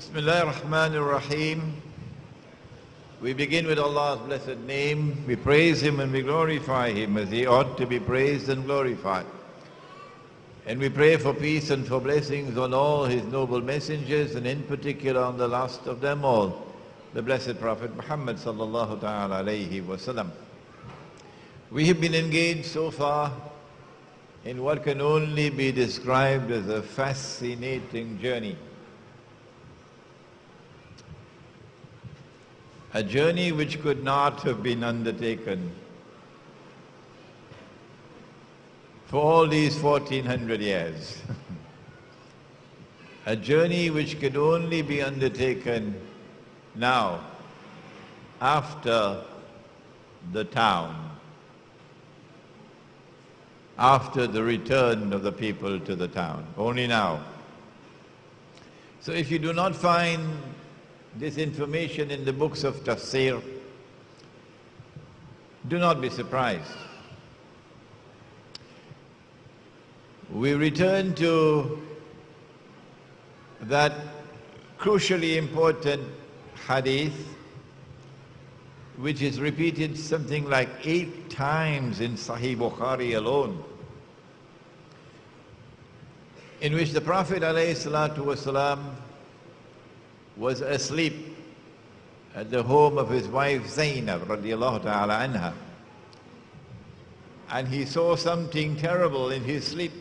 Bismillah ar-Rahman ar-Rahim. We begin with Allah's blessed name. We praise Him and we glorify Him as He ought to be praised and glorified. And we pray for peace and for blessings on all His noble messengers, and in particular on the last of them all, the blessed Prophet Muhammad sallallahu ta'ala alayhi wa sallam. We have been engaged so far in what can only be described as a fascinating journey. A journey which could not have been undertaken for all these 1400 years. A journey which could only be undertaken now, after the town, after the return of the people to the town, only now. So if you do not find this information in the books of tafsir, do not be surprised. We return to that crucially important hadith, which is repeated something like 8 times in Sahih Bukhari alone, in which the Prophet ﷺ was asleep at the home of his wife Zainab radiallahu ta'ala anha, and he saw something terrible in his sleep.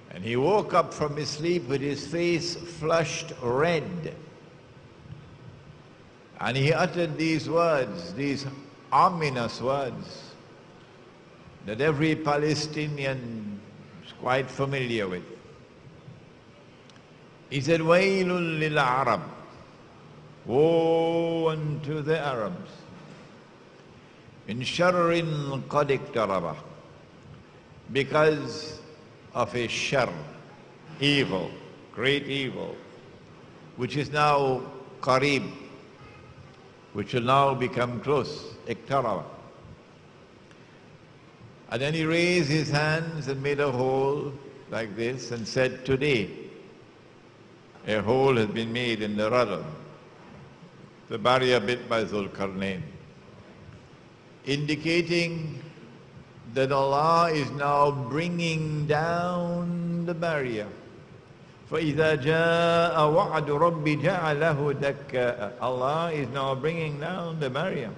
And he woke up from his sleep with his face flushed red. And he uttered these words, these ominous words, that every Palestinian is quite familiar with. He said, "Wailul lil Arab, woe unto the Arabs, min sharrin qad iktaraba, because of a shar, evil, great evil, which is now qareeb, which will now become close, iktaraba." And then he raised his hands and made a hole like this and said, "Today, a hole has been made in the rudder, the barrier bit by Zulkarnain," indicating that Allah is now bringing down the barrier. فَإِذَا جَاءَ وَعْدُ رَبِّ جَعَلَهُ دَكَّاءَ. Allah is now bringing down the barrier.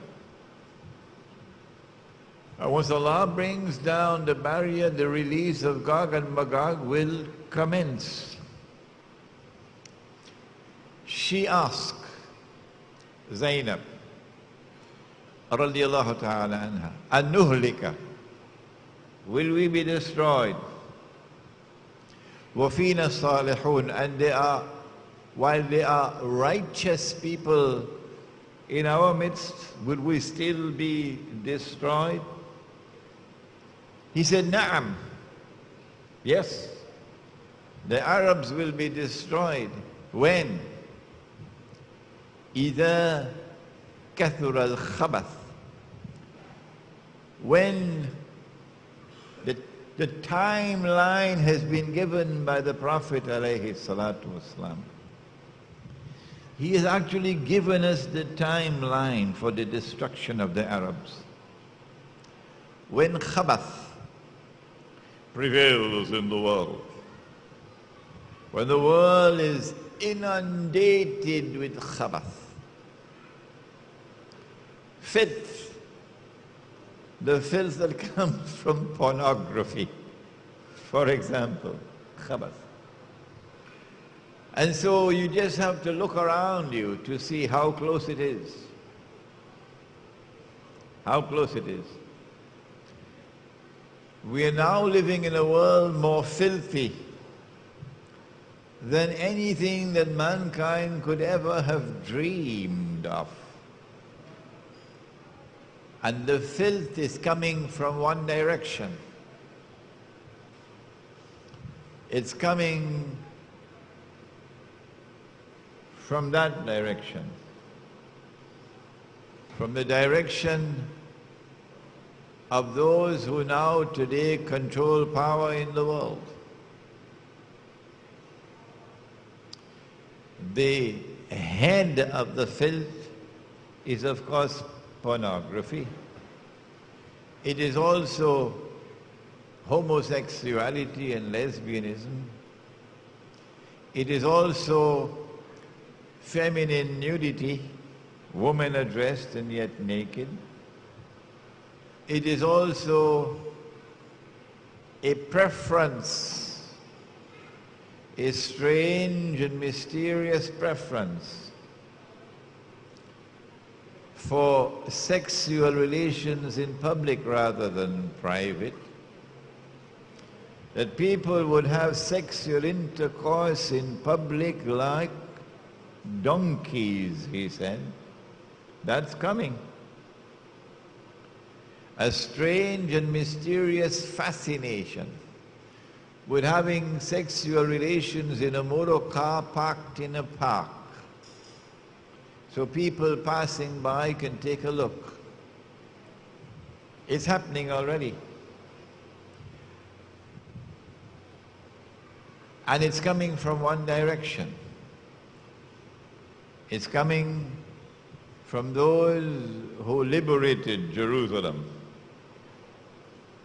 And once Allah brings down the barrier, the release of Gog and Magog will commence. She asked Zainab radiallahu ta'ala anha, "An-nuhlika, will we be destroyed? وَفِينَا الصَّالِحُونَ, and while there are righteous people in our midst, would we still be destroyed?" He said, "Na'am, yes, the Arabs will be destroyed. When? إِذَا كَثُرَ الْخَبَثِ, when the timeline has been given by the Prophet alayhi salatu wasalam. He has actually given us the timeline for the destruction of the Arabs. When khabath prevails in the world, when the world is inundated with khabath, filth, the filth that comes from pornography, for example, khabath. And so you just have to look around you to see how close it is. How close it is. We are now living in a world more filthy than anything that mankind could ever have dreamed of. And the filth is coming from one direction. It's coming from that direction. From the direction of those who now today control power in the world. The head of the filth is, of course, pornography. It is also homosexuality and lesbianism. It is also feminine nudity, women are dressed and yet naked. It is also a preference, a strange and mysterious preference for sexual relations in public rather than private. That people would have sexual intercourse in public like donkeys, he said. That's coming. A strange and mysterious fascination with having sexual relations in a motor car parked in a park, so people passing by can take a look. It's happening already. And it's coming from one direction. It's coming from those who liberated Jerusalem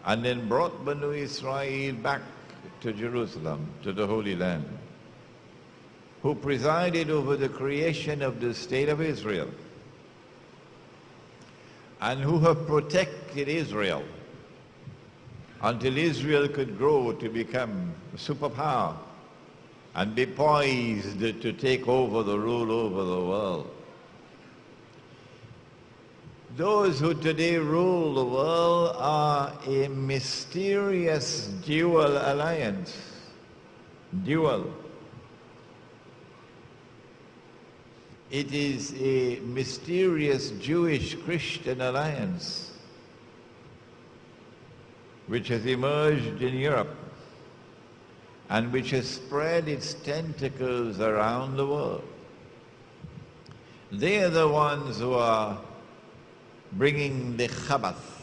and then brought Banu Israel back to Jerusalem, to the Holy Land, who presided over the creation of the State of Israel, and who have protected Israel until Israel could grow to become a superpower and be poised to take over the rule over the world. Those who today rule the world are a mysterious dual alliance. Dual. It is a mysterious Jewish-Christian alliance which has emerged in Europe and which has spread its tentacles around the world. They are the ones who are bringing the Chabbath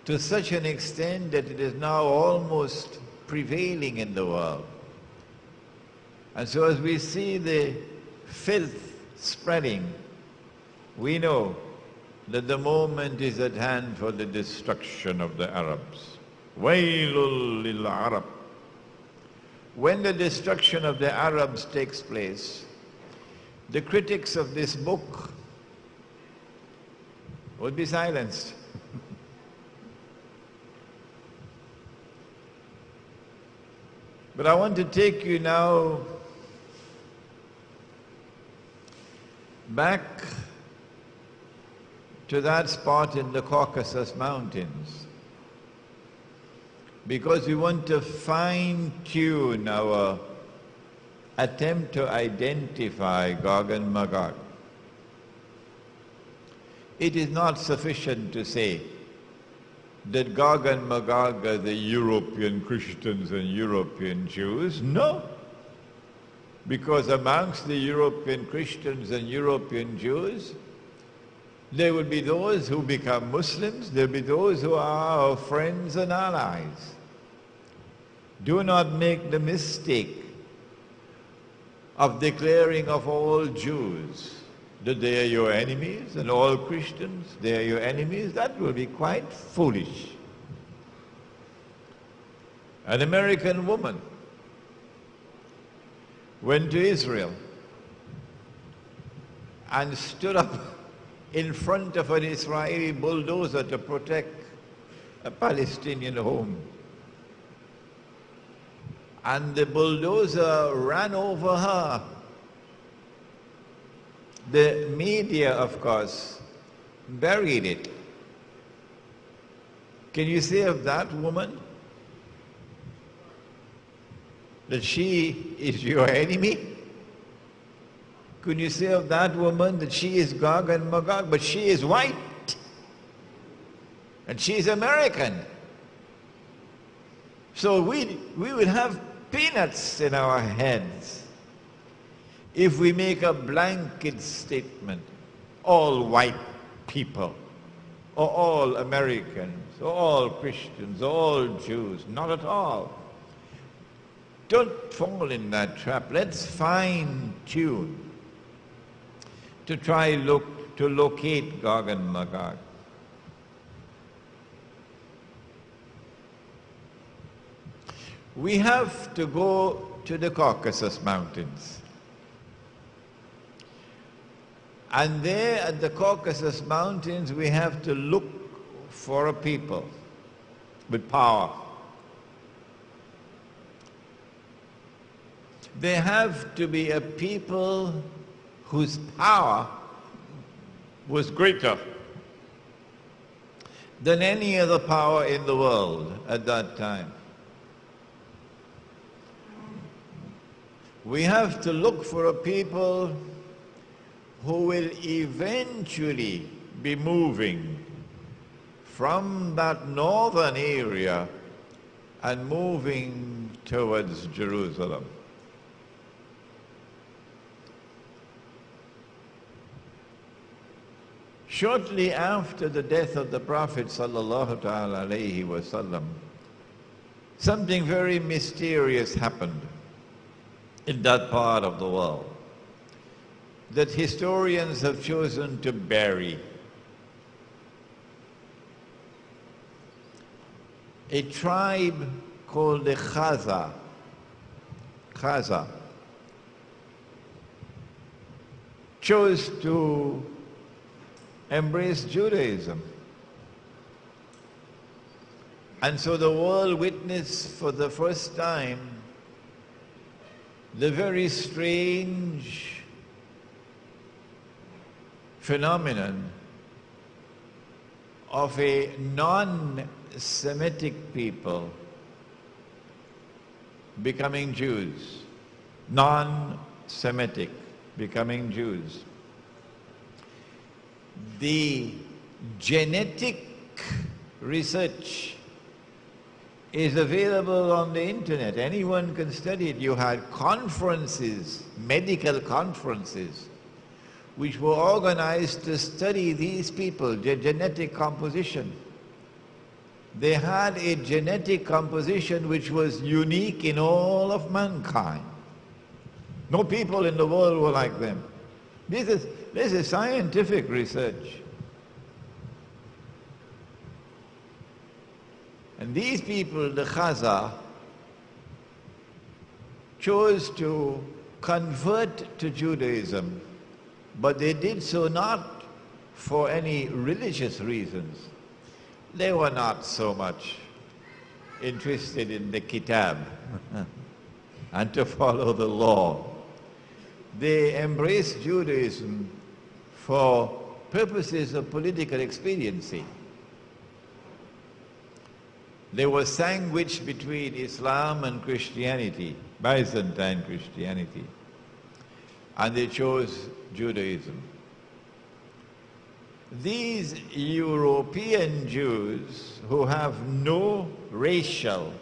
to such an extent that it is now almost prevailing in the world. And so as we see the filth spreading, we know that the moment is at hand for the destruction of the Arabs. Wailul lil Arab. When the destruction of the Arabs takes place, the critics of this book would be silenced. But I want to take you now back to that spot in the Caucasus Mountains, because we want to fine-tune our attempt to identify Gog and Magog. It is not sufficient to say that Gog and Magog are the European Christians and European Jews. No, because amongst the European Christians and European Jews, there will be those who become Muslims, there will be those who are our friends and allies. Do not make the mistake of declaring of all Jews that they are your enemies, and all Christians, they are your enemies. That will be quite foolish. An American woman went to Israel and stood up in front of an Israeli bulldozer to protect a Palestinian home. And the bulldozer ran over her. The media, of course, buried it. Can you say of that woman that she is your enemy? Could you say of that woman that she is Gog and Magog? But she is white, and she is American. So we would have peanuts in our heads if we make a blanket statement, all white people, or all Americans, or all Christians, or all Jews. Not at all. Don't fall in that trap. Let's fine tune to try to locate Gog and Magog. We have to go to the Caucasus Mountains. And there at the Caucasus Mountains, we have to look for a people with power. There have to be a people whose power was greater than any other power in the world at that time. We have to look for a people who will eventually be moving from that northern area and moving towards Jerusalem. Shortly after the death of the Prophet ﷺ, something very mysterious happened in that part of the world that historians have chosen to bury. A tribe called the Khaza chose to embrace Judaism. And so the world witnessed for the first time the very strange phenomenon of a non-Semitic people becoming Jews. Non-Semitic becoming Jews. The genetic research is available on the internet. Anyone can study it. You had conferences, medical conferences, which were organized to study these people, their genetic composition. They had a genetic composition which was unique in all of mankind. No people in the world were like them. This is scientific research. And these people, the Khaza, chose to convert to Judaism, but they did so not for any religious reasons. They were not so much interested in the Kitab and to follow the law. They embraced Judaism for purposes of political expediency. They were sandwiched between Islam and Christianity, Byzantine Christianity, and they chose Judaism. These European Jews who have no racial,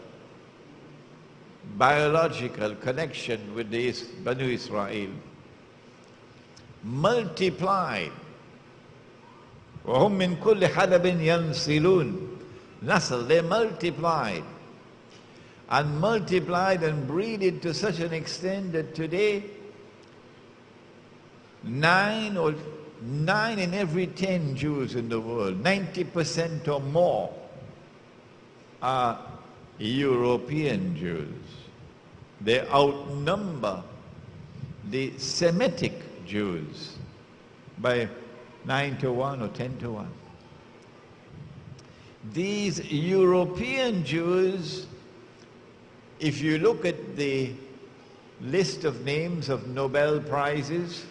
biological connection with the Banu Israel multiplied. وَهُمْ مِنْ كُلِّ حَدَبٍ يَنْسِلُونَ. Nasl, they multiplied and breeded to such an extent that today 9 in every 10 Jews in the world, 90% or more, are European Jews. They outnumber the Semitic Jews by 9 to 1 or 10 to 1. These European Jews, if you look at the list of names of Nobel Prizes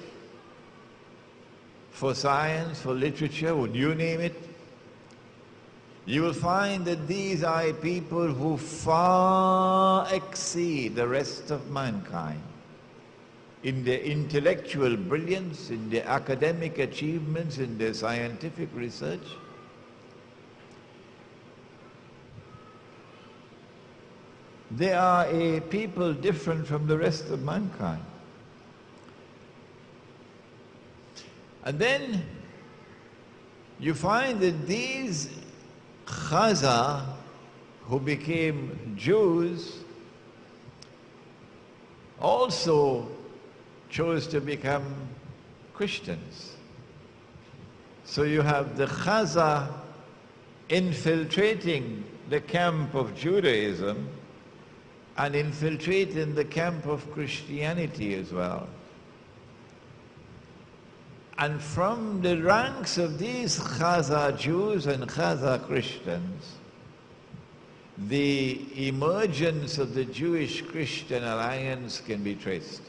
for science, for literature, would you name it? You will find that these are people who far exceed the rest of mankind in their intellectual brilliance, in their academic achievements, in their scientific research. They are a people different from the rest of mankind. And then you find that these Khaza who became Jews also chose to become Christians. So you have the Khazar infiltrating the camp of Judaism and infiltrating the camp of Christianity as well. And from the ranks of these Khazar Jews and Khazar Christians, the emergence of the Jewish-Christian alliance can be traced.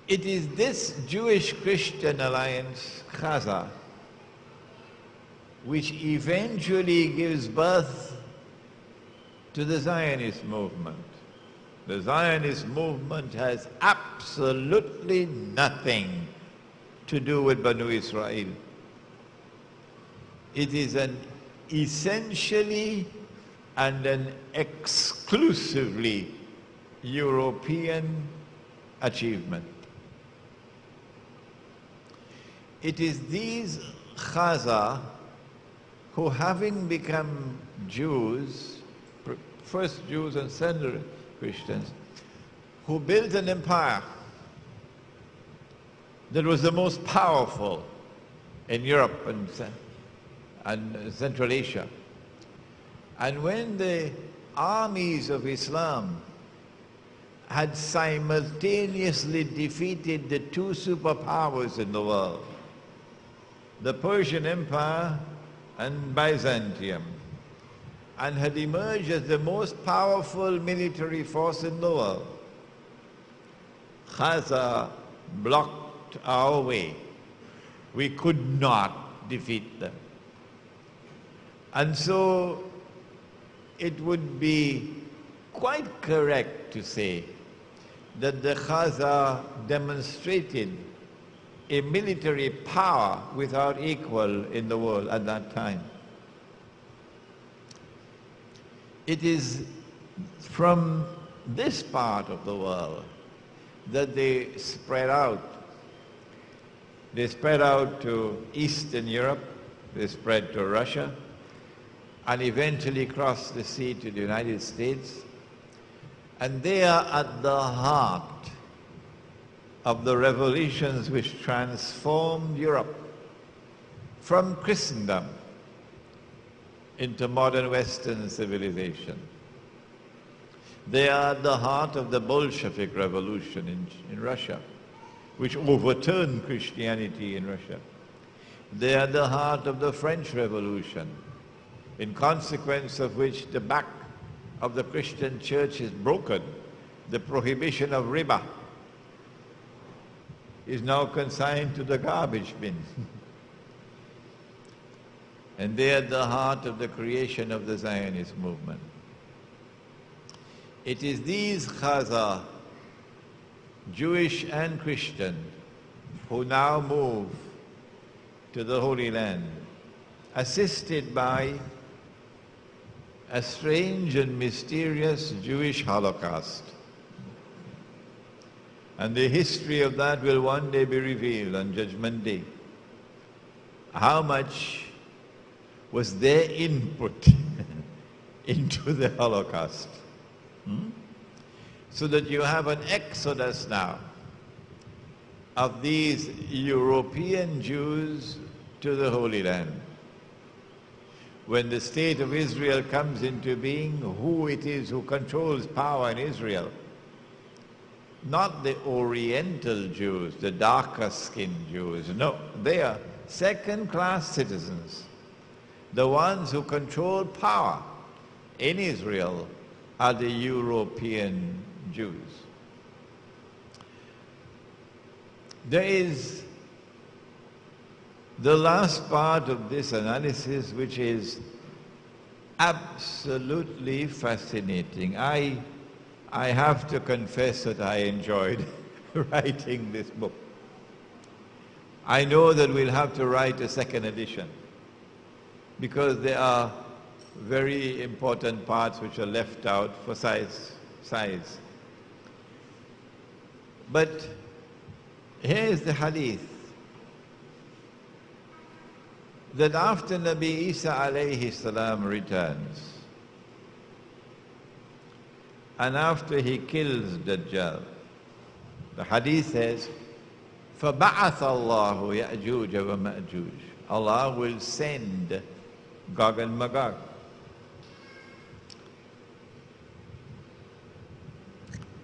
It is this Jewish-Christian alliance, Khazar, which eventually gives birth to the Zionist movement. The Zionist movement has absolutely nothing to do with Banu Israel. It is an essentially and an exclusively European achievement. It is these Khazar who, having become Jews, first Jews and then Christians, who built an empire that was the most powerful in Europe and Central Asia. And when the armies of Islam had simultaneously defeated the two superpowers in the world, the Persian Empire and Byzantium, and had emerged as the most powerful military force in the world, Khazar blocked our way. We could not defeat them. And so it would be quite correct to say that the Khazar demonstrated a military power without equal in the world at that time. It is from this part of the world that they spread out. They spread out to Eastern Europe, they spread to Russia, and eventually crossed the sea to the United States. And they are at the heart of the revolutions which transformed Europe from Christendom into modern Western civilization. They are at the heart of the Bolshevik Revolution in Russia, which overturned Christianity in Russia. They are at the heart of the French Revolution, in consequence of which the back of the Christian church is broken. The prohibition of riba is now consigned to the garbage bin. And they are at the heart of the creation of the Zionist movement. It is these Khazar, Jewish and Christian, who now move to the Holy Land, assisted by a strange and mysterious Jewish Holocaust. And the history of that will one day be revealed on Judgment Day. How much was their input into the Holocaust? So that you have an exodus now of these European Jews to the Holy Land. When the state of Israel comes into being, who it is who controls power in Israel? Not the Oriental Jews, the darker-skinned Jews. No, they are second-class citizens. The ones who control power in Israel are the European Jews. There is the last part of this analysis, which is absolutely fascinating. I have to confess that I enjoyed writing this book. I know that we'll have to write a second edition because there are very important parts which are left out for size. But here is the hadith that after Nabi Isa alayhi salam returns, and after he kills Dajjal, the hadith says, فَبَعَثَ اللَّهُ يَأْجُوجَ وَمَأْجُوجَ. Allah will send Gog and Magog.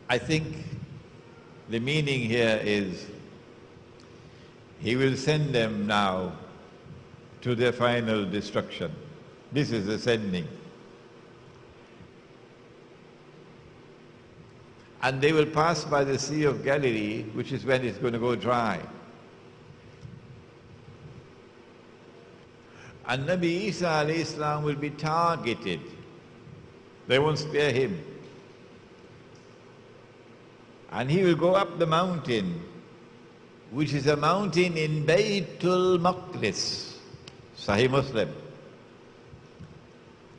I think the meaning here is He will send them now to their final destruction. This is the sending. And they will pass by the Sea of Galilee, which is when it's going to go dry. And Nabi Isa alayhi salam will be targeted. They won't spare him. And he will go up the mountain, which is a mountain in Baytul Maqdis, Sahih Muslim.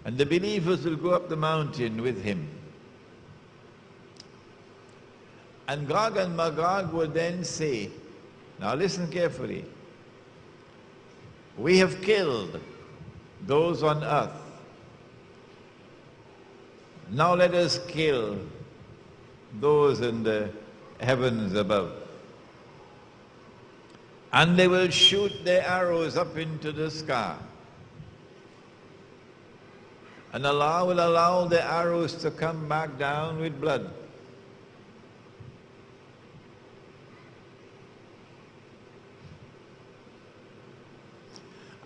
And the believers will go up the mountain with him. And Gog and Magog will then say, now listen carefully, we have killed those on earth. Now let us kill those in the heavens above. And they will shoot their arrows up into the sky. And Allah will allow the arrows to come back down with blood.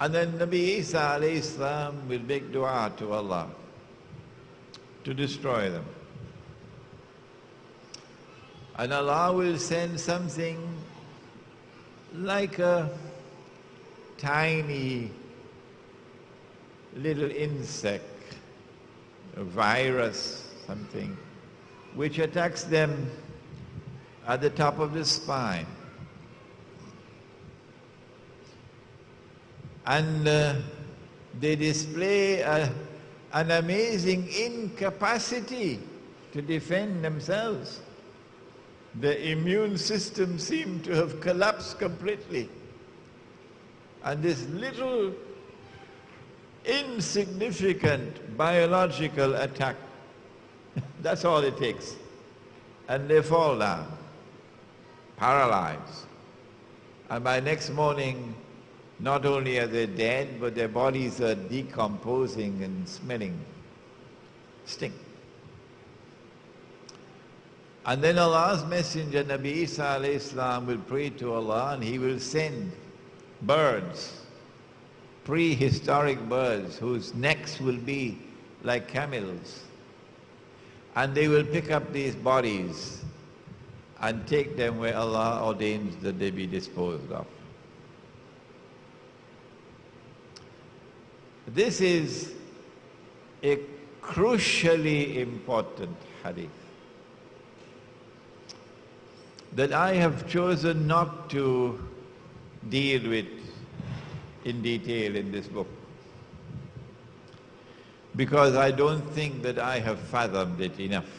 And then Nabi Isa alayhi salam will make dua to Allah to destroy them. And Allah will send something like a tiny little insect, a virus, something, which attacks them at the top of the spine. And they display an amazing incapacity to defend themselves. The immune system seemed to have collapsed completely. And this little insignificant biological attack, that's all it takes. And they fall down, paralyzed. And by next morning, not only are they dead, but their bodies are decomposing and smelling stink. And then Allah's messenger, Nabi Isa alayhi salam, will pray to Allah and he will send birds, prehistoric birds, whose necks will be like camels. And they will pick up these bodies and take them where Allah ordains that they be disposed of. This is a crucially important hadith that I have chosen not to deal with in detail in this book, because I don't think that I have fathomed it enough.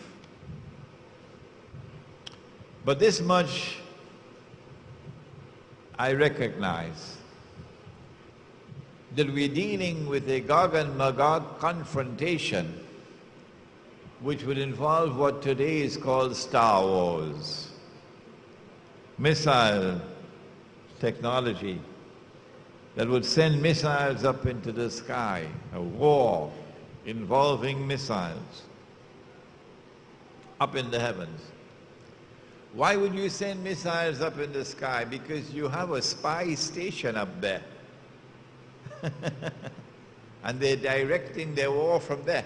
But this much I recognize, that we're dealing with a Gog and Magog confrontation which will involve what today is called Star Wars. Missile technology that would send missiles up into the sky, a war involving missiles up in the heavens. Why would you send missiles up in the sky? Because you have a spy station up there. And they're directing their war from there.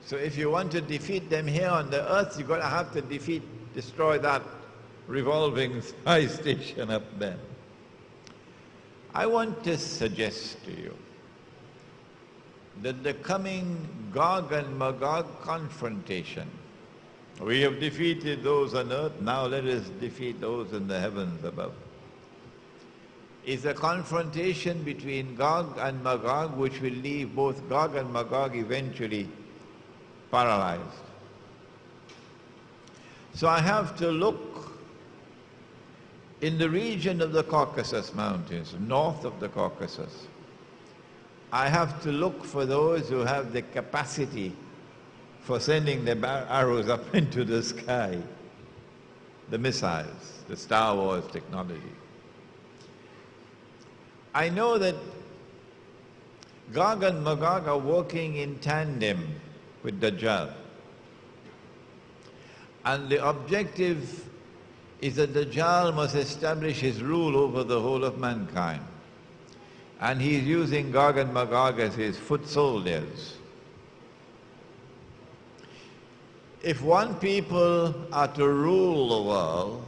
So if you want to defeat them here on the earth, you're going to have to destroy that revolving spy station up there. I want to suggest to you that the coming Gog and Magog confrontation, we have defeated those on earth, now let us defeat those in the heavens above, is a confrontation between Gog and Magog which will leave both Gog and Magog eventually paralyzed. So I have to look in the region of the Caucasus Mountains, north of the Caucasus. I have to look for those who have the capacity for sending the arrows up into the sky, the missiles, the Star Wars technology. I know that Gog and Magog are working in tandem with Dajjal. And the objective is that Dajjal must establish his rule over the whole of mankind. And he's using Gog and Magog as his foot soldiers. If one people are to rule the world,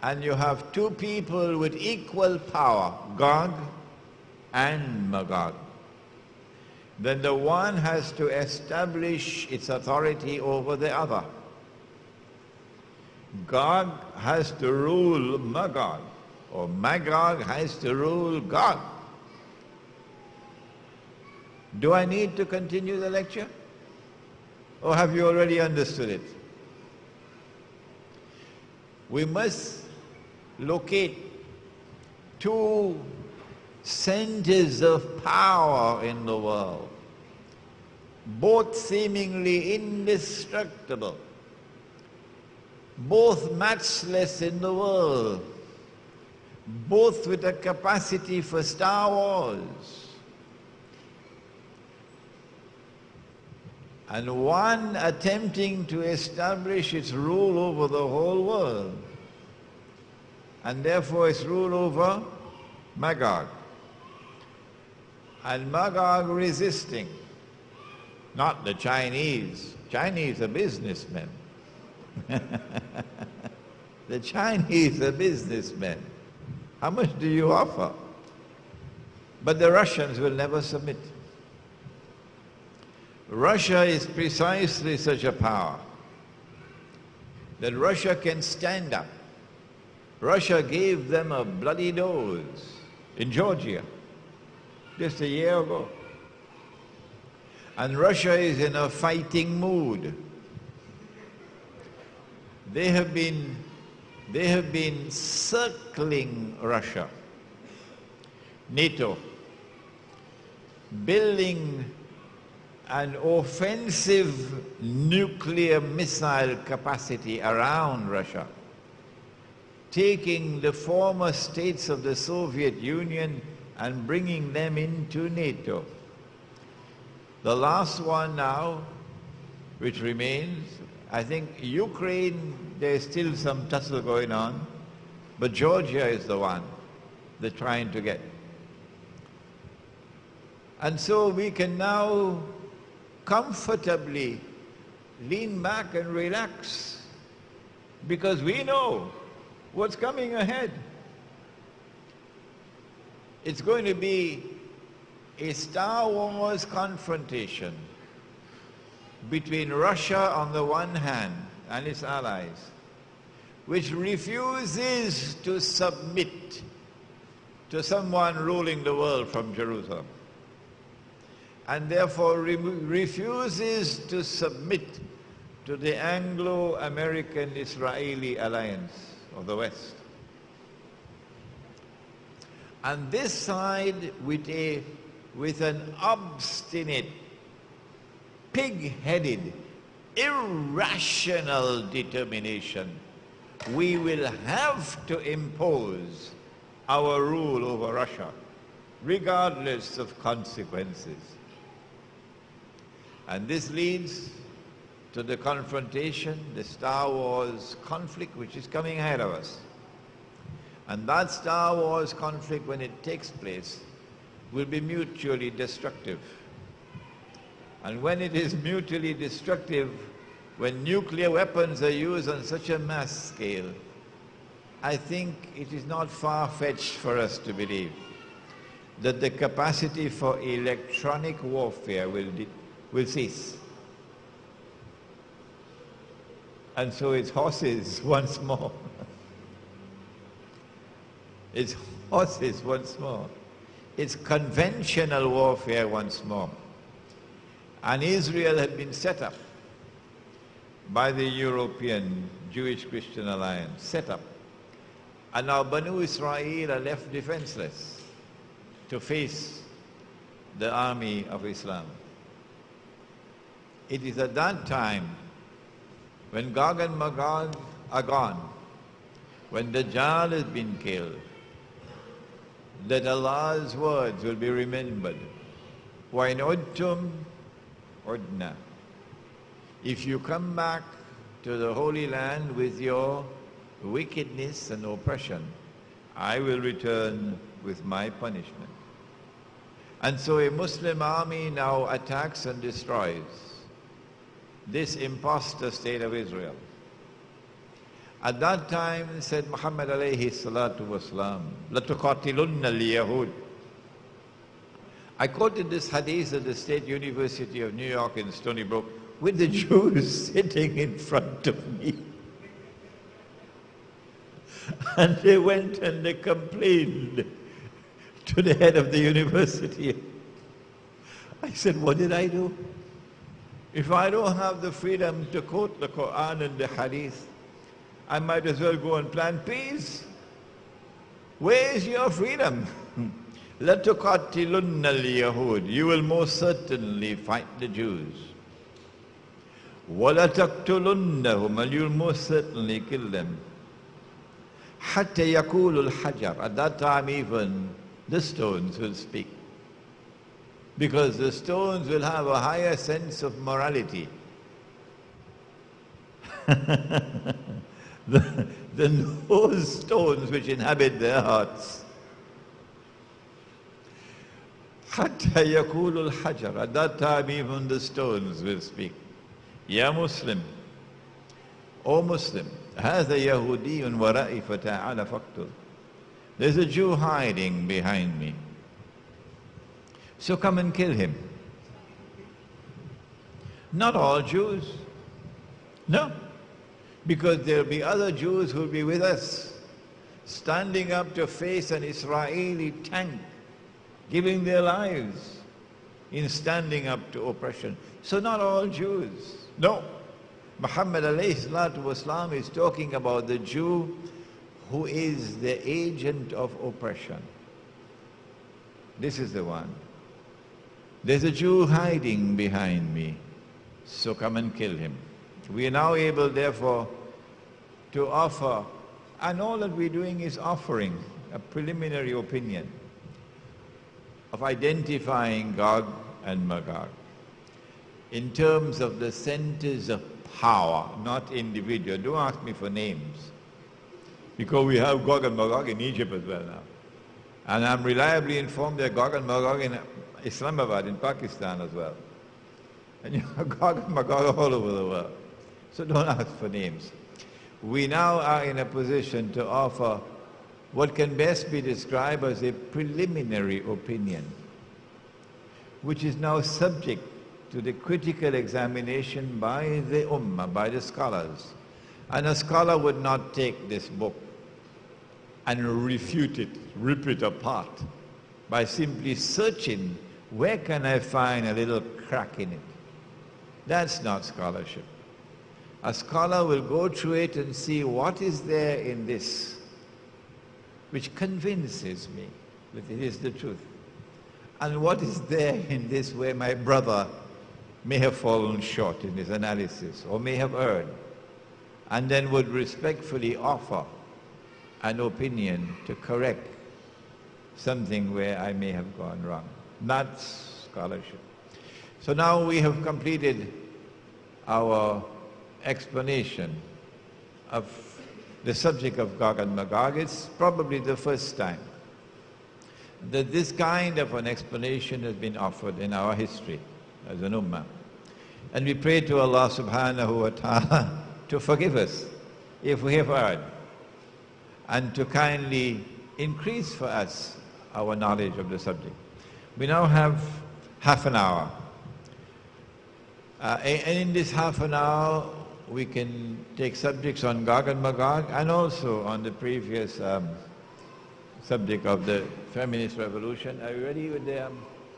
and you have two people with equal power, Gog and Magog, then the one has to establish its authority over the other. Gog has to rule Magog, or Magog has to rule Gog. Do I need to continue the lecture? Or have you already understood it? We must locate two centers of power in the world, both seemingly indestructible, both matchless in the world, both with a capacity for Star Wars, and one attempting to establish its rule over the whole world, and therefore its rule over Magog, and Magog resisting. Not the Chinese. Chinese are businessmen. The Chinese are businessmen. How much do you offer? But the Russians will never submit. Russia is precisely such a power that Russia can stand up. Russia gave them a bloody dose in Georgia just a year ago. And Russia is in a fighting mood. They have been circling Russia, NATO, building an offensive nuclear missile capacity around Russia, taking the former states of the Soviet Union and bringing them into NATO. The last one now, which remains, I think Ukraine, there's still some tussle going on, but Georgia is the one they're trying to get. And so we can now comfortably lean back and relax, because we know what's coming ahead. It's going to be a Star Wars confrontation between Russia on the one hand and its allies, which refuses to submit to someone ruling the world from Jerusalem, and therefore refuses to submit to the Anglo-American-Israeli alliance of the West. And this side with an obstinate, pig-headed, irrational determination, we will have to impose our rule over Russia, regardless of consequences. And this leads to the confrontation, the Star Wars conflict, which is coming ahead of us. And that Star Wars conflict, when it takes place, will be mutually destructive. And when it is mutually destructive, when nuclear weapons are used on such a mass scale, I think it is not far-fetched for us to believe that the capacity for electronic warfare will cease. And so it's horses once more. It's horses once more. It's conventional warfare once more. And Israel had been set up by the European Jewish-Christian alliance, set up. And now Banu Israel are left defenseless to face the army of Islam. It is at that time, when Gog and Magog are gone, when Dajjal has been killed, that Allah's words will be remembered. وَإِنْ عُدْتُمْ عُدْنَا. If you come back to the Holy Land with your wickedness and oppression, I will return with my punishment. And so a Muslim army now attacks and destroys this imposter state of Israel. At that time, said Muhammad alayhi salatu wasalam, لَتُقَاتِلُنَّ الْيَهُودِ. I quoted this hadith at the State University of New York in Stony Brook with the Jews sitting in front of me. And they went and they complained to the head of the university. I said, what did I do? If I don't have the freedom to quote the Quran and the hadith, I might as well go and plant peas. Where is your freedom? لَتُقَاتِلُنَّ الْيَهُودِ. You will most certainly fight the Jews. وَلَتَقْتُلُنَّهُمْ. And you will most certainly kill them. حَتَّى يَقُولُ الْحَجَرُ. At that time even the stones will speak. Because the stones will have a higher sense of morality than those stones which inhabit their hearts. حَتَّى يَقُولُ الْحَجَرُ. At that time even the stones will speak. Ya Muslim, O Muslim, هَذَا يَهُودِيٌّ وَرَائِي فَتَعَالَ فَاقْتُلْ. There's a Jew hiding behind me. So come and kill him. Not all Jews. No. Because there'll be other Jews who'll be with us, standing up to face an Israeli tank, giving their lives in standing up to oppression. So not all Jews. No. Muhammad alayhi salatu wasalam is talking about the Jew who is the agent of oppression. This is the one. There's a Jew hiding behind me, so come and kill him. We are now able, therefore, to offer, and all that we're doing is offering a preliminary opinion of identifying Gog and Magog in terms of the centers of power, not individual. Don't ask me for names, because we have Gog and Magog in Egypt as well now. And I'm reliably informed there are Gog and Magog in Islamabad, in Pakistan as well. And you have Gog and Magog all over the world. So don't ask for names. We now are in a position to offer what can best be described as a preliminary opinion, which is now subject to the critical examination by the Ummah, by the scholars. And a scholar would not take this book and refute it, rip it apart, by simply searching, where can I find a little crack in it? That's not scholarship. A scholar will go through it and see what is there in this which convinces me that it is the truth, and what is there in this where my brother may have fallen short in his analysis or may have erred, and then would respectfully offer an opinion to correct something where I may have gone wrong. That's scholarship. So now we have completed our explanation of the subject of Gog and Magog. It's probably the first time that this kind of an explanation has been offered in our history as an ummah. And we pray to Allah subhanahu wa ta'ala to forgive us if we have erred, and to kindly increase for us our knowledge of the subject. We now have half an hour. And in this half an hour, we can take subjects on Gog and Magog, and also on the previous subject of the feminist revolution. Are you ready with the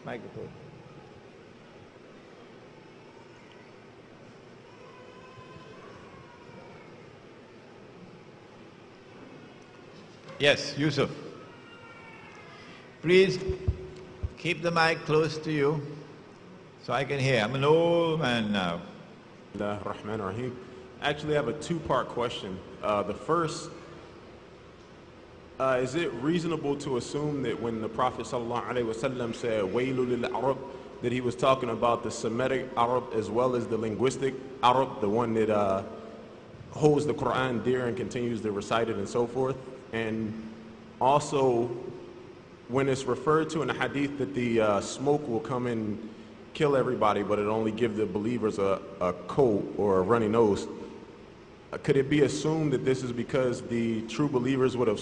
microphone? Yes, Yusuf. Please keep the mic close to you. So I can hear. I'm an old man now. Rahman Rahim. Actually, I have a two-part question. The first, is it reasonable to assume that when the Prophet ﷺ said "Wailu lil Arab," that he was talking about the Semitic Arab as well as the linguistic Arab, the one that holds the Quran dear and continues to recite it and so forth? And also, when it's referred to in the hadith that the smoke will come and kill everybody, but it only give the believers a cold or a runny nose, could it be assumed that this is because the true believers would have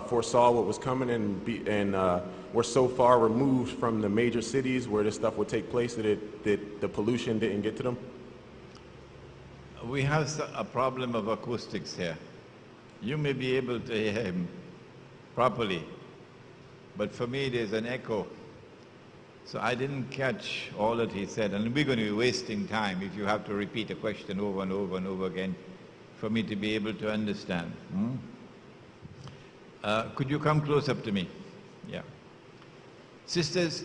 foresaw what was coming and were so far removed from the major cities where this stuff would take place that the pollution didn't get to them? We have a problem of acoustics here. You may be able to hear him properly, but for me there's an echo. So I didn't catch all that he said, and we're going to be wasting time if you have to repeat a question over and over and over again for me to be able to understand. Could you come close up to me? Yeah. Sisters,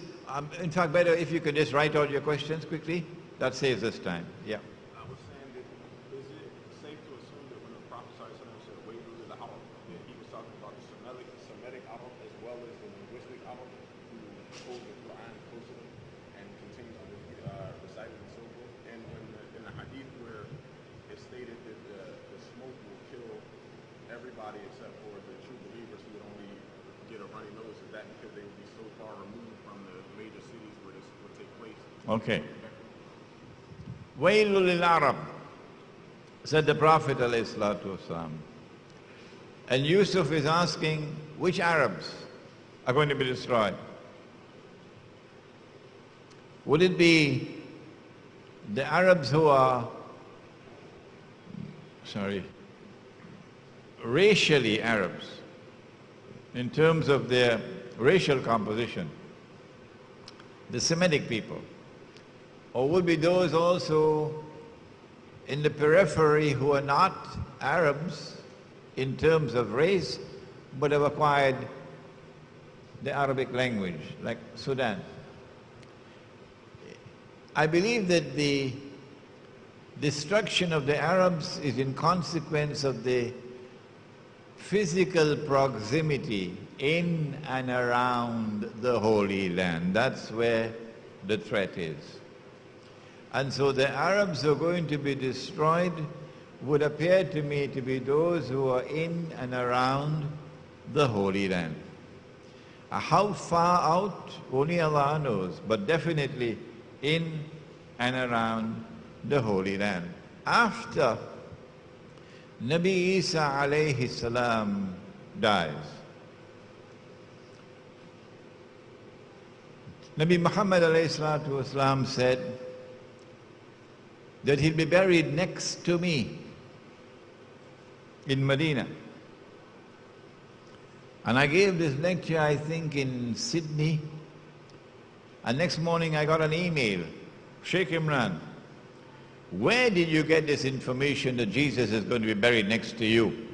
in fact, better if you could just write out your questions quickly. That saves us time. Yeah. I was saying that, is it safe to assume that when the Prophet said "Wailu lil Arab," that he was talking about the Semitic Arab as well as the linguistic Arab who holds the Quran close to them and continues to recite it and so forth? And when in the hadith where it's stated that the smoke will kill everybody except for the true believers who would only get a runny nose, is that because they would be so far removed from the major cities where this would take place? Okay. Wailul lil Arab, said the Prophet ﷺ. And Yusuf is asking, which Arabs are going to be destroyed? Would it be the Arabs who are, racially Arabs, in terms of their racial composition, the Semitic people? Or would be those also in the periphery who are not Arabs in terms of race, but have acquired the Arabic language, like Sudan? I believe that the destruction of the Arabs is in consequence of the physical proximity in and around the Holy Land. That's where the threat is. And so the Arabs who are going to be destroyed would appear to me to be those who are in and around the Holy Land. How far out, only Allah knows, but definitely in and around the Holy Land. After Nabi Isa alayhi salam dies, Nabi Muhammad alayhi salatu wasalam said that he'll be buried next to me in Medina. And I gave this lecture, I think, in Sydney. And next morning I got an email, Sheikh Imran, where did you get this information that Jesus is going to be buried next to you?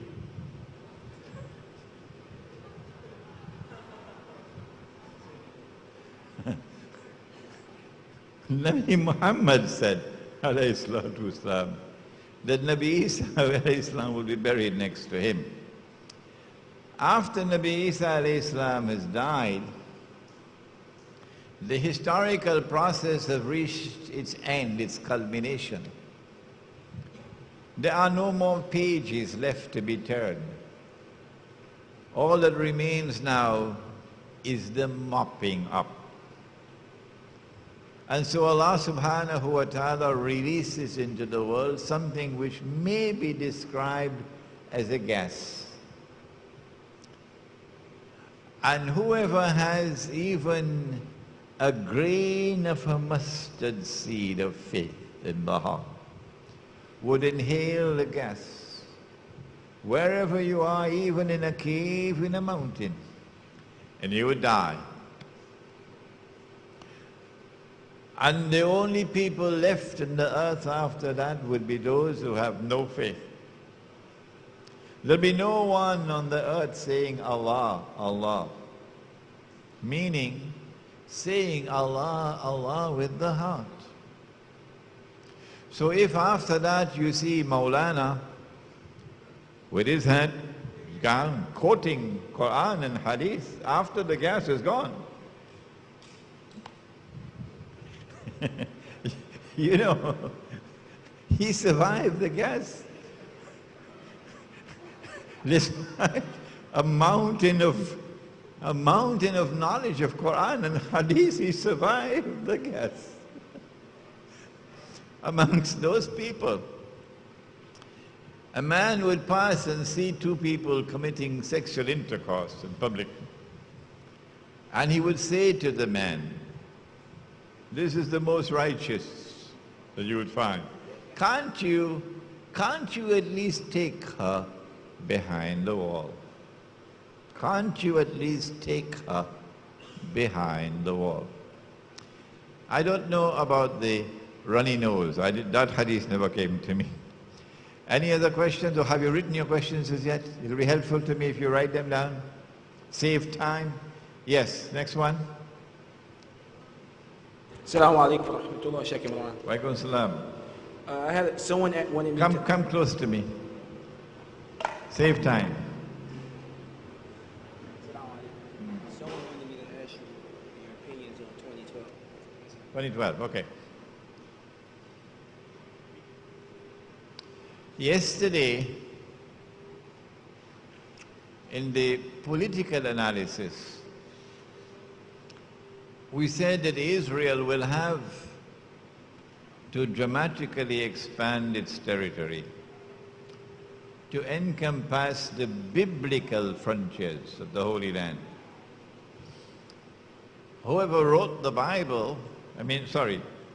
Nabi Muhammad said, alayhi salatu wasalam, that Nabi Isa alayhi salam will be buried next to him. After Nabi Isa alayhi salam has died, the historical process has reached its end, its culmination. There are no more pages left to be turned. All that remains now is the mopping up. And so Allah subhanahu wa ta'ala releases into the world something which may be described as a gas. And whoever has even a grain of a mustard seed of faith in the heart would inhale the gas. Wherever you are, even in a cave, in a mountain, and you would die. And the only people left in the earth after that would be those who have no faith. There'll be no one on the earth saying Allah, Allah. Meaning, saying Allah, Allah with the heart. So if after that you see Maulana with his head down, quoting Quran and Hadith, after the gas is gone, you know, he survived the gas. Despite a mountain of knowledge of Quran and Hadith, he survived the gas. Amongst those people, a man would pass and see two people committing sexual intercourse in public. And he would say to the man, "This is the most righteous that you would find. Can't you at least take her behind the wall? Can't you at least take her behind the wall?" I don't know about the runny nose. That hadith never came to me. Any other questions, or have you written your questions as yet? It'll be helpful to me if you write them down. Save time. Yes, next one. Assalamu alaikum wa rahmatullah, Sheikh Imran. Wa alaikum salam. I had someone wanted me to... Come close to me. Save time. Someone wanted me to ask you your opinions on 2012. 2012, okay. Yesterday, in the political analysis, we said that Israel will have to dramatically expand its territory to encompass the biblical frontiers of the Holy Land. Whoever wrote the Bible,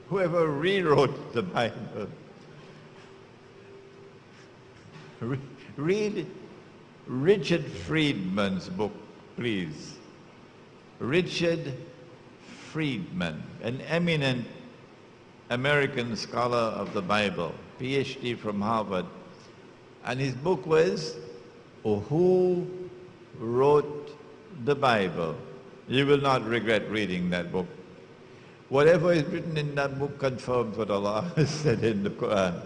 whoever rewrote the Bible, read Richard Friedman's book, please. Richard Friedman, an eminent American scholar of the Bible, PhD from Harvard. And his book was, Who Wrote the Bible? You will not regret reading that book. Whatever is written in that book confirms what Allah has said in the Quran.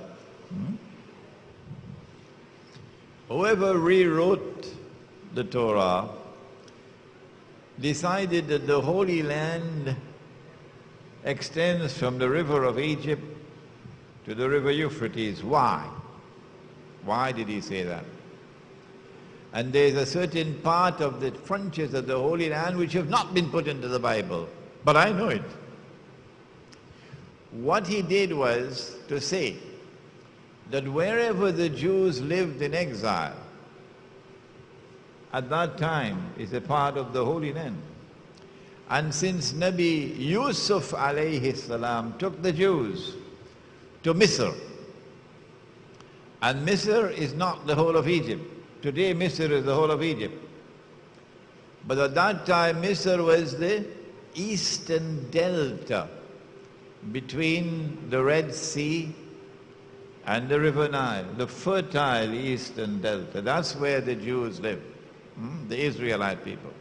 Whoever rewrote the Torah decided that the Holy Land extends from the river of Egypt to the river Euphrates. Why? Why did he say that? And there's a certain part of the frontiers of the Holy Land which have not been put into the Bible, but I know it. What he did was to say that wherever the Jews lived in exile, at that time is a part of the Holy Land. And since Nabi Yusuf alayhi salam took the Jews to Misr, and Misr is not the whole of Egypt. Today Misr is the whole of Egypt. But at that time Misr was the eastern delta between the Red Sea and the River Nile, the fertile eastern delta. That's where the Jews lived, the Israelite people.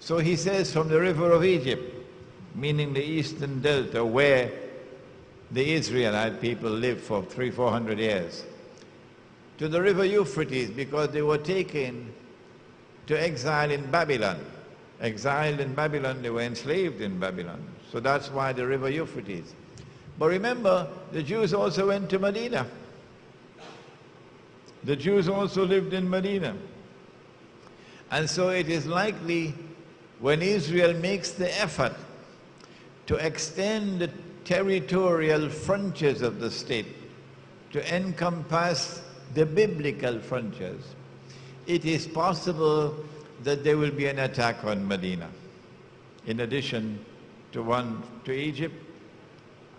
So he says from the river of Egypt, meaning the eastern delta where the Israelite people lived for 300-400 years, to the river Euphrates, because they were taken to exile in Babylon. Exiled in Babylon, they were enslaved in Babylon. So that's why the river Euphrates. But remember, the Jews also went to Medina. The Jews also lived in Medina. And so it is likely when Israel makes the effort to extend the territorial frontiers of the state to encompass the biblical frontiers, it is possible that there will be an attack on Medina, in addition to one to Egypt.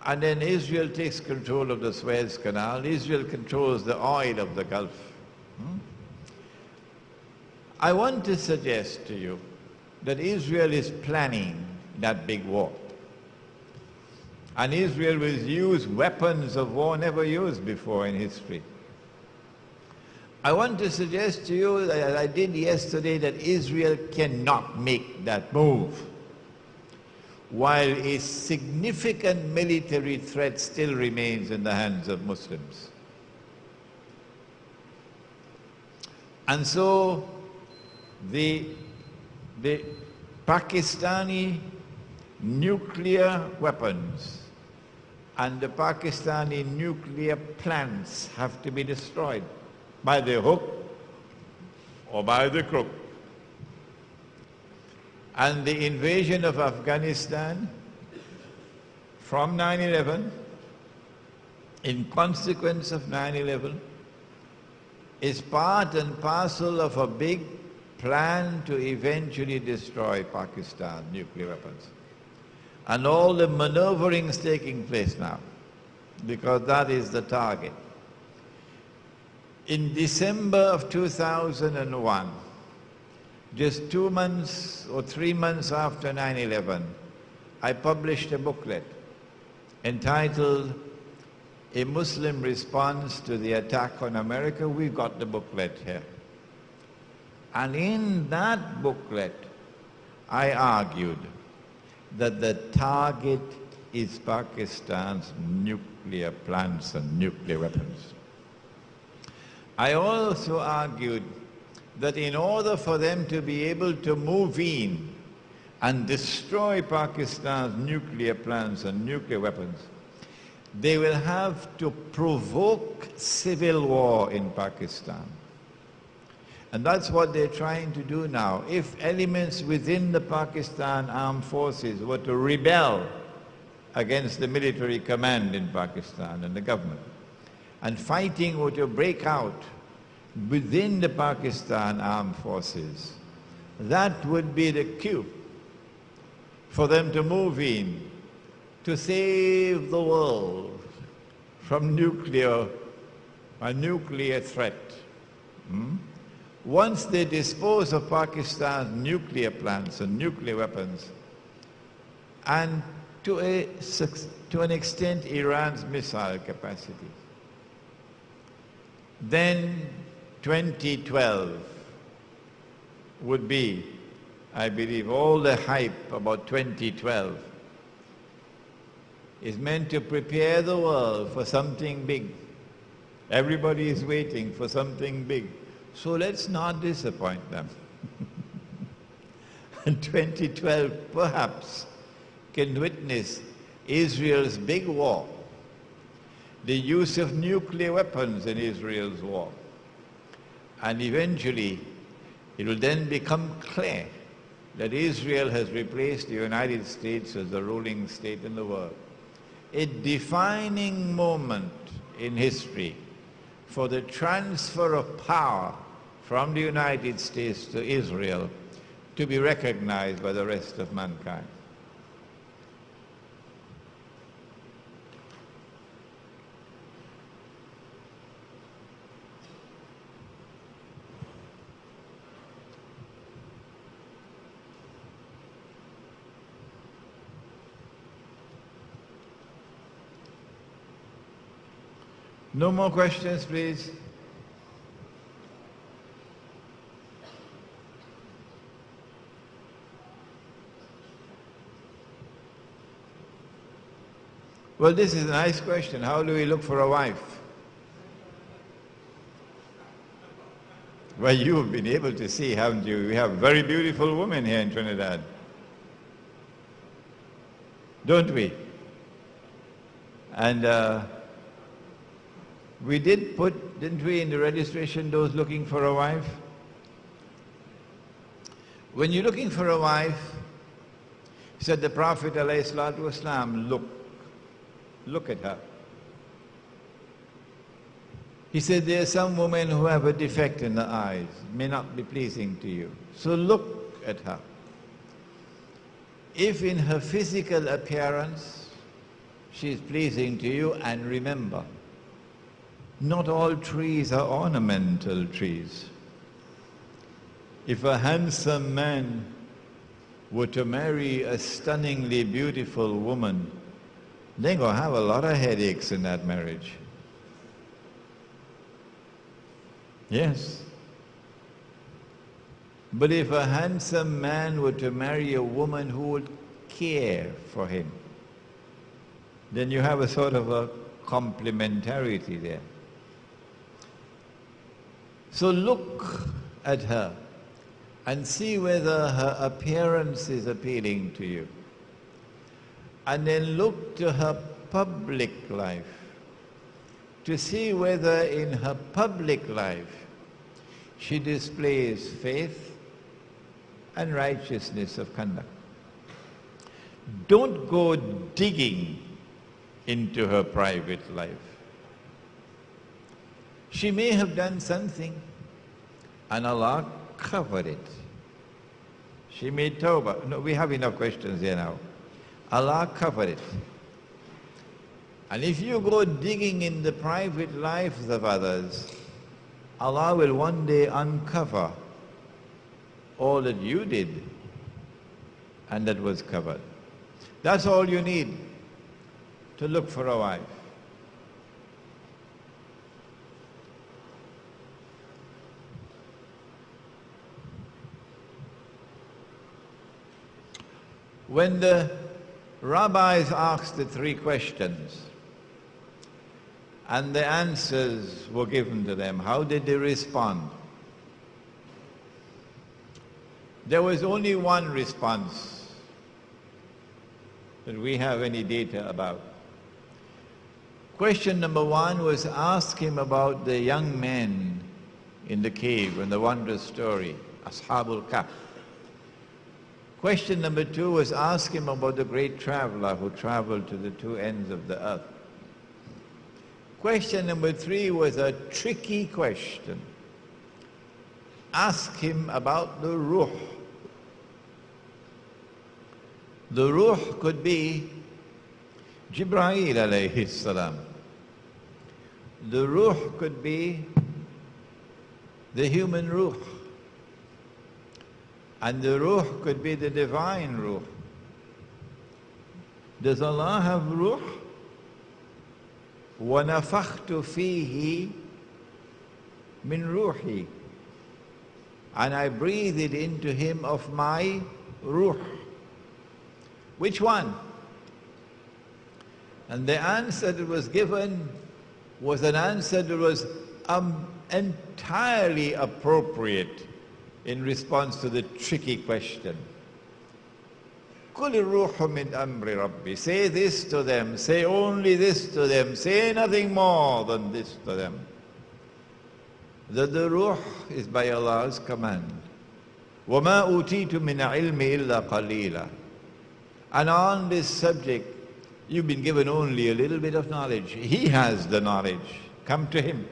And then Israel takes control of the Suez Canal. Israel controls the oil of the Gulf. I want to suggest to you that Israel is planning that big war. And Israel will use weapons of war never used before in history. I want to suggest to you, as I did yesterday, that Israel cannot make that move. while a significant military threat still remains in the hands of Muslims. And so the Pakistani nuclear weapons and the Pakistani nuclear plants have to be destroyed by the hook or by the crook. And the invasion of Afghanistan from 9/11, in consequence of 9/11, is part and parcel of a big plan to eventually destroy Pakistan's nuclear weapons. And all the maneuverings taking place now, because that is the target. In December of 2001, just 2 months or 3 months after 9/11, I published a booklet entitled A Muslim Response to the Attack on America. We've got the booklet here. And in that booklet, I argued that the target is Pakistan's nuclear plants and nuclear weapons. I also argued that in order for them to be able to move in and destroy Pakistan's nuclear plants and nuclear weapons, they will have to provoke civil war in Pakistan. And that's what they're trying to do now. If elements within the Pakistan armed forces were to rebel against the military command in Pakistan and the government, and fighting were to break out within the Pakistan armed forces, that would be the cue for them to move in to save the world from a nuclear threat. Once they dispose of Pakistan's nuclear plants and nuclear weapons, and to an extent Iran's missile capacity, then 2012 would be, I believe, all the hype about 2012 is meant to prepare the world for something big. Everybody is waiting for something big. So let's not disappoint them. And 2012 perhaps can witness Israel's big war, the use of nuclear weapons in Israel's war. And eventually, it will then become clear that Israel has replaced the United States as the ruling state in the world. A defining moment in history for the transfer of power from the United States to Israel to be recognized by the rest of mankind. No more questions, please. Well, this is a nice question. How do we look for a wife? Well, you've been able to see, haven't you? We have very beautiful women here in Trinidad. Don't we? And we did put, didn't we, in the registration, those looking for a wife? When you're looking for a wife, said the Prophet ﷺ, look at her. He said, there are some women who have a defect in the eyes, may not be pleasing to you. So look at her. If in her physical appearance she is pleasing to you, and remember, not all trees are ornamental trees. If a handsome man were to marry a stunningly beautiful woman, they're going to have a lot of headaches in that marriage. Yes. But if a handsome man were to marry a woman who would care for him, then you have a sort of a complementarity there. So look at her and see whether her appearance is appealing to you. And then look to her public life to see whether in her public life she displays faith and righteousness of conduct. Don't go digging into her private life. She may have done something and Allah covered it. She made tawbah. No, we have enough questions here now. Allah covered it. And if you go digging in the private lives of others, Allah will one day uncover all that you did and that was covered. That's all you need to look for a wife. When the rabbis asked the three questions and the answers were given to them, how did they respond? There was only one response that we have any data about. Question number one was ask him about the young men in the cave and the wondrous story, Ashabul Kahf. Question number two was ask him about the great traveler who traveled to the two ends of the earth. Question number three was a tricky question. Ask him about the ruh. The ruh could be Jibreel alayhi salam. The ruh could be the human ruh. And the ruh could be the divine ruh. Does Allah have ruh? وَنَفَخْتُ فِيهِ مِنْ رُوحِي. And I breathed into him of my ruh. Which one? And the answer that was given was an answer that was entirely appropriate in response to the tricky question. قُلِ الرُّوحُ مِنْ أَمْرِ رَبِّي. Say this to them, say only this to them, say nothing more than this to them. That the ruh is by Allah's command. وَمَا أُوتِيتُ مِنَ عِلْمِ إِلَّا قَلِيلًا. And on this subject, you've been given only a little bit of knowledge. He has the knowledge. Come to him.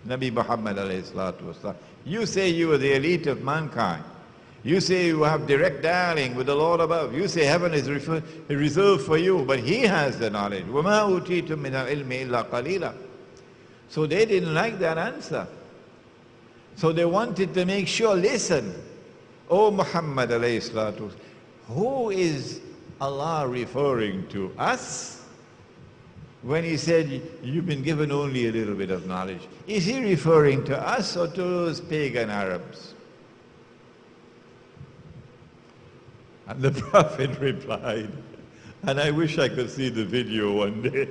Nabi Muhammad alayhi salatu wasalam. You say you are the elite of mankind. You say you have direct dialing with the Lord above. You say heaven is reserved for you, but he has the knowledge. وَمَا أُوتِيتُم مِّنَ الْعِلْمِ إِلَّا قَلِيلًا. So they didn't like that answer. So they wanted to make sure, listen, O Muhammad alayhi salatu wasalam, who is Allah referring to? Us? When he said, you've been given only a little bit of knowledge, is he referring to us or to those pagan Arabs? And the Prophet replied, and I wish I could see the video one day,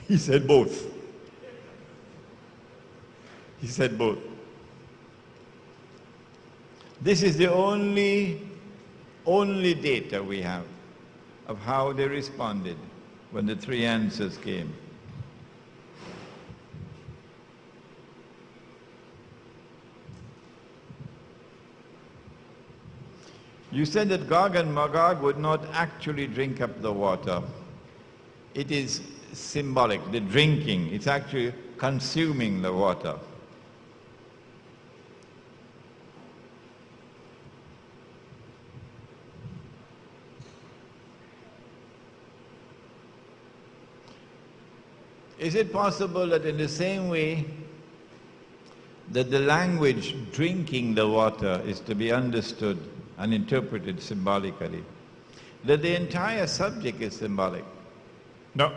he said both. He said both. This is the only data we have of how they responded when the three answers came. You said that Gog and Magog would not actually drink up the water. It is symbolic, the drinking. It's actually consuming the water. Is it possible that in the same way that the language drinking the water is to be understood and interpreted symbolically, that the entire subject is symbolic? No.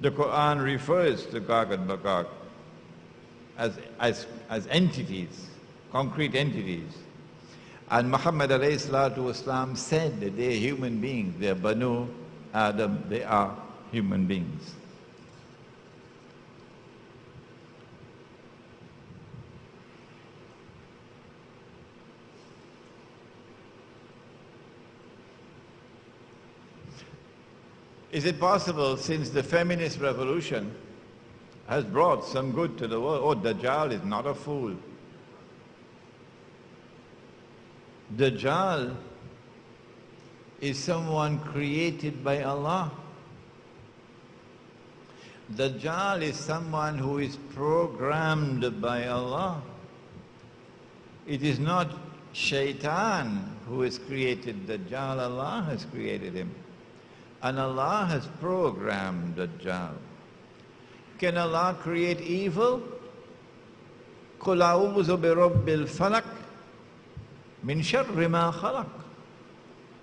The Quran refers to Gog and Magog as entities, concrete entities. And Muhammad alayhi salatu wasalam said that they are human beings. They are Banu Adam. They are human beings. Is it possible, since the feminist revolution has brought some good to the world, oh, Dajjal is not a fool. Dajjal is someone created by Allah. Dajjal is someone who is programmed by Allah. It is not Shaitan who has created Dajjal, Allah has created him. And Allah has programmed Dajjal. Can Allah create evil? قُلْ أَعُوذُ بِرَبِّ الْفَلَقِ مِنْ شَرِّ مَا خَلَقَ.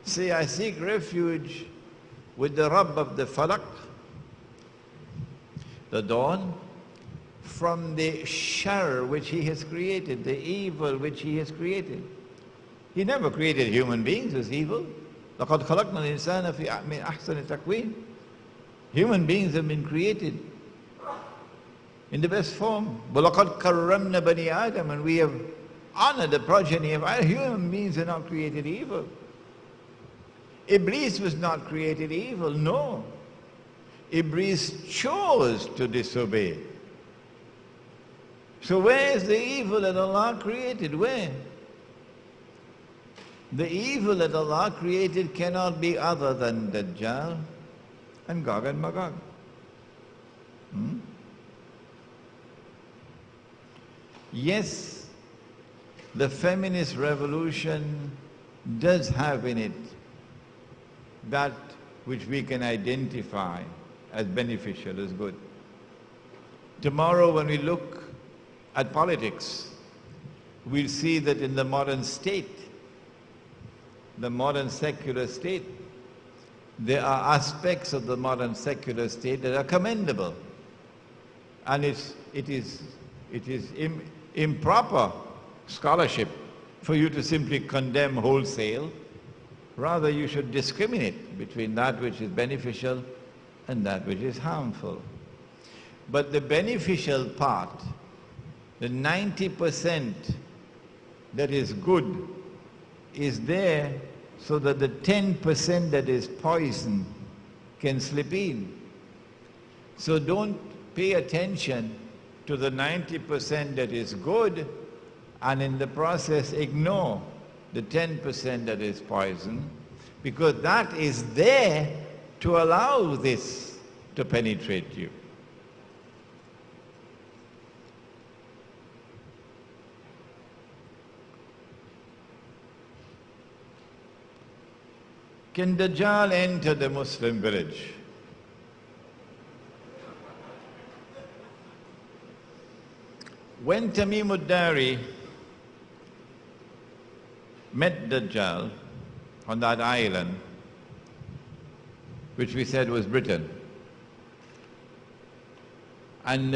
Say, I seek refuge with the Rabb of the Falaq, the dawn, from the shar which He has created, the evil which He has created. He never created human beings as evil. لَقَدْ خَلَقْنَا الْإِنسَانَ فِي أَحْسَنِ تَقْوِيمٍ. Human beings have been created in the best form. وَلَقَدْ كَرَّمْنَا بَنِي آدَمَ. And we have honored the progeny of Adam. Human beings are not created evil. Iblis was not created evil, no. Iblis chose to disobey. So where is the evil that Allah created? Where? The evil that Allah created cannot be other than Dajjal and Gog and Magog. Yes, the feminist revolution does have in it that which we can identify as beneficial, as good. Tomorrow when we look at politics, we'll see that in the modern state, the modern secular state, there are aspects of the modern secular state that are commendable. And it is improper scholarship for you to simply condemn wholesale. Rather, you should discriminate between that which is beneficial and that which is harmful. But the beneficial part, the 90% that is good, is there so that the 10% that is poison can slip in. So don't pay attention to the 90% that is good and in the process ignore the 10% that is poison, because that is there to allow this to penetrate you. Can Dajjal enter the Muslim village? When Tamim ad-Dari met Dajjal on that island, which we said was Britain, and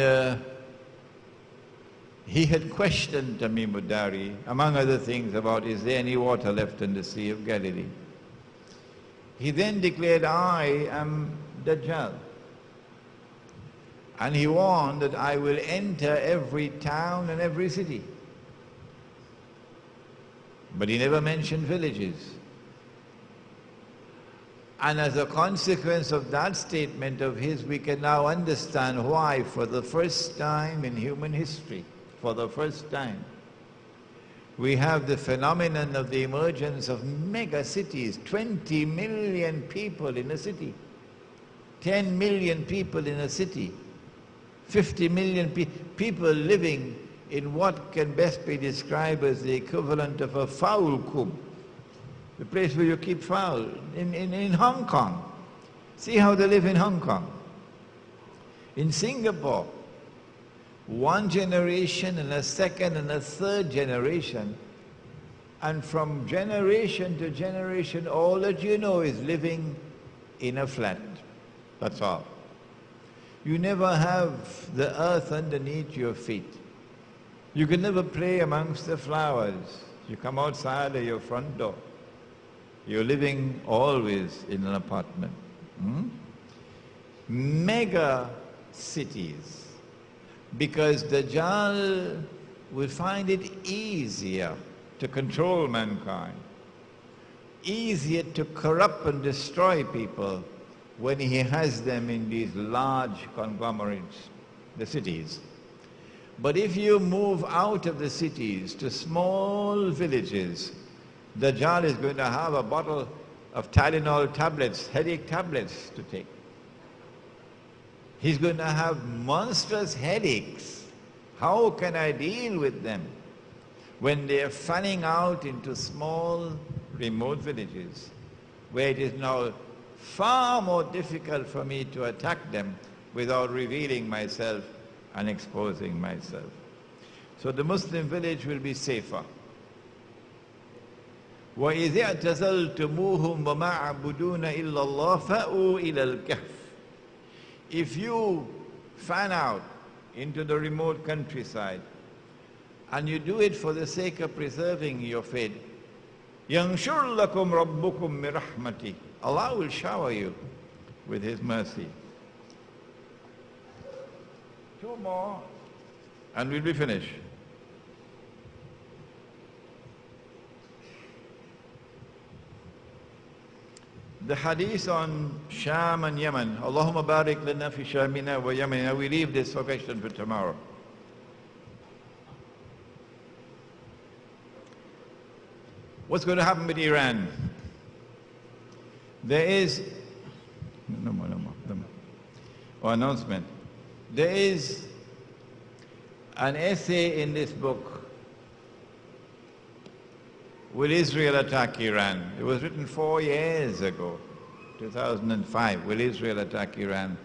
he had questioned Tamim ad-Dari, among other things, about is there any water left in the Sea of Galilee. He then declared, I am Dajjal. And he warned that I will enter every town and every city. But he never mentioned villages. And as a consequence of that statement of his, we can now understand why, for the first time in human history, for the first time, we have the phenomenon of the emergence of mega cities, 20 million people in a city, 10 million people in a city, 50 million people living in what can best be described as the equivalent of a fowl coop, the place where you keep fowl, in Hong Kong. See how they live in Hong Kong. In Singapore, one generation and a second and a third generation, and from generation to generation, all that you know is living in a flat. That's all. You never have the earth underneath your feet. You can never play amongst the flowers. You come outside of your front door. You're living always in an apartment. Mega cities, because Dajjal will find it easier to control mankind, easier to corrupt and destroy people when he has them in these large conglomerates, the cities. But if you move out of the cities to small villages, Dajjal is going to have a bottle of Tylenol tablets, headache tablets to take. He's going to have monstrous headaches. How can I deal with them when they're fanning out into small, remote villages where it is now far more difficult for me to attack them without revealing myself and exposing myself? So the Muslim village will be safer. وَإِذِ اعْتَزَلْتُمُوهُمْ وَمَعْبُدُونَ إِلَّا اللَّهَ فَأْوُوا إِلَى الْكَهْفِ. If you fan out into the remote countryside and you do it for the sake of preserving your faith, يَنْشُرْ لَكُمْ رَبُّكُمْ مِنْ رَحْمَتِهِ. Allah will shower you with His mercy. Two more and we'll be finished. The hadith on Sham and Yemen. Allahumma barik lana fi Shamina wa Yemenina. We leave this question for tomorrow. What's going to happen with Iran? There is no more. Or announcement. There is an essay in this book. Will Israel attack Iran? It was written 4 years ago, 2005. Will Israel attack Iran?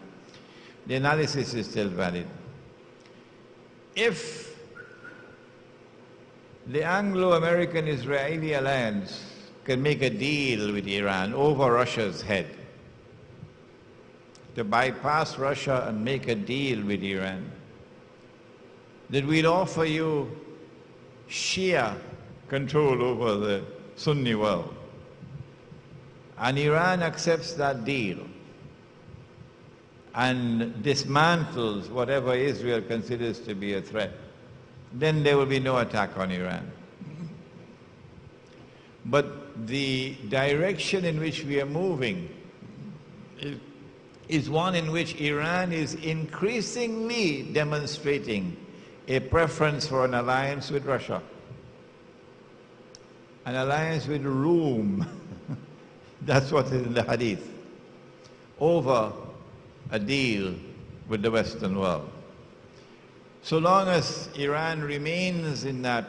The analysis is still valid. If the Anglo-American-Israeli alliance can make a deal with Iran over Russia's head, to bypass Russia and make a deal with Iran, then we'll offer you Shia control over the Sunni world. And Iran accepts that deal and dismantles whatever Israel considers to be a threat. Then there will be no attack on Iran. But the direction in which we are moving is one in which Iran is increasingly demonstrating a preference for an alliance with Russia. An alliance with Rome, that's what is in the hadith, over a deal with the Western world. So long as Iran remains in that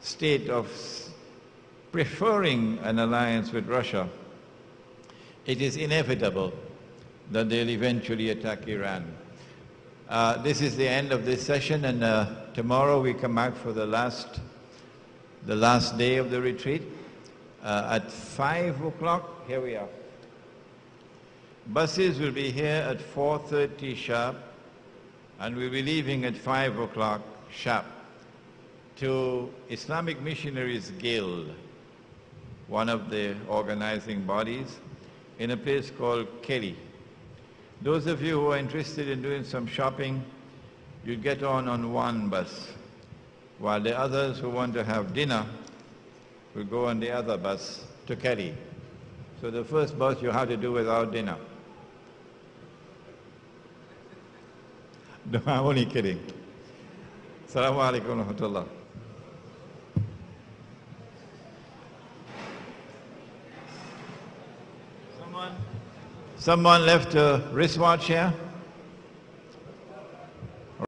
state of preferring an alliance with Russia, it is inevitable that they'll eventually attack Iran. This is the end of this session, and tomorrow we come back for the last day of the retreat. At 5 o'clock, here we are. Buses will be here at 4:30 sharp, and we'll be leaving at 5 o'clock sharp to Islamic Missionaries Guild, one of the organizing bodies, in a place called Kelly. Those of you who are interested in doing some shopping, you get on one bus, while the others who want to have dinner will go on the other bus to Kelly. So the first bus you have to do without dinner. No, I'm only kidding. Assalamu alaikum wa rahmatullah. Someone left a wristwatch here?